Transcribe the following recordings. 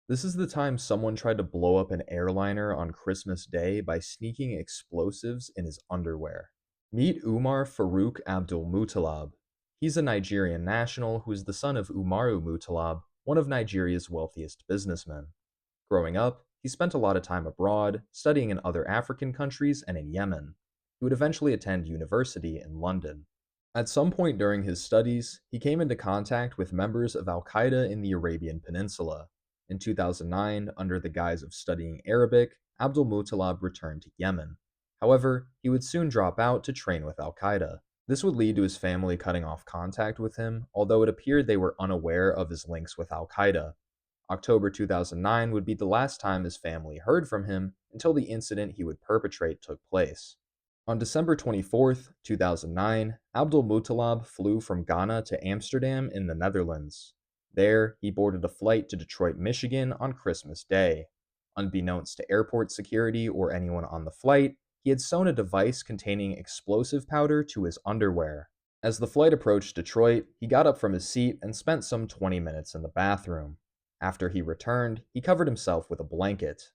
This is the time someone tried to blow up an airliner on Christmas Day by sneaking explosives in his underwear. Meet Umar Farouk Abdul Muttalab. He's a Nigerian national who is the son of Umaru Muttalab, one of Nigeria's wealthiest businessmen. Growing up, he spent a lot of time abroad, studying in other African countries and in Yemen. He would eventually attend university in London. At some point during his studies, he came into contact with members of Al Qaeda in the Arabian Peninsula. In 2009, under the guise of studying Arabic, Abdul Muttalab returned to Yemen. However, he would soon drop out to train with Al Qaeda. This would lead to his family cutting off contact with him, although it appeared they were unaware of his links with Al Qaeda. October 2009 would be the last time his family heard from him until the incident he would perpetrate took place. On December 24th, 2009, Abdul Muttalab flew from Ghana to Amsterdam in the Netherlands. There, he boarded a flight to Detroit, Michigan on Christmas Day. Unbeknownst to airport security or anyone on the flight, he had sewn a device containing explosive powder to his underwear. As the flight approached Detroit, he got up from his seat and spent some 20 minutes in the bathroom. After he returned, he covered himself with a blanket.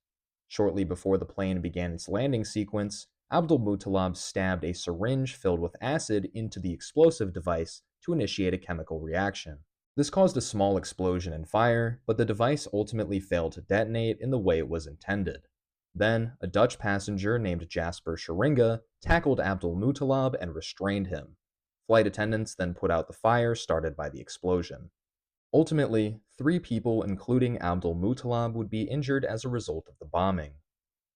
Shortly before the plane began its landing sequence, Abdul Muttalab stabbed a syringe filled with acid into the explosive device to initiate a chemical reaction. This caused a small explosion and fire, but the device ultimately failed to detonate in the way it was intended. Then, a Dutch passenger named Jasper Scheringa tackled Abdul Muttalab and restrained him. Flight attendants then put out the fire started by the explosion. Ultimately, three people, including Abdul Muttalab, would be injured as a result of the bombing.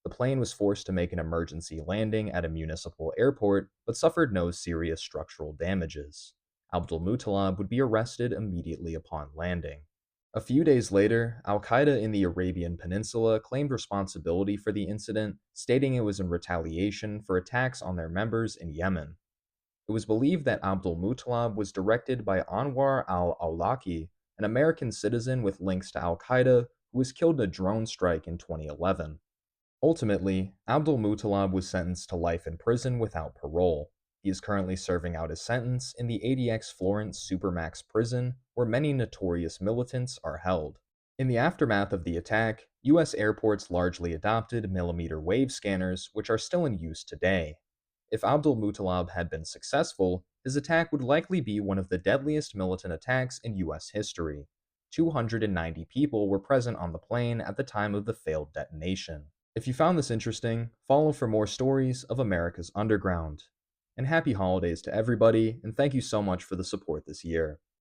The plane was forced to make an emergency landing at a municipal airport, but suffered no serious structural damages. Abdul Muttalab would be arrested immediately upon landing. A few days later, Al Qaeda in the Arabian Peninsula claimed responsibility for the incident, stating it was in retaliation for attacks on their members in Yemen. It was believed that Abdul Muttalab was directed by Anwar al Awlaki, an American citizen with links to Al Qaeda who was killed in a drone strike in 2011. Ultimately, Abdul Muttalab was sentenced to life in prison without parole. He is currently serving out his sentence in the ADX Florence Supermax prison, where many notorious militants are held. In the aftermath of the attack, U.S. airports largely adopted millimeter wave scanners, which are still in use today. If Abdul Muttalab had been successful, his attack would likely be one of the deadliest militant attacks in U.S. history. 290 people were present on the plane at the time of the failed detonation. If you found this interesting, follow for more stories of America's underground. And happy holidays to everybody, and thank you so much for the support this year.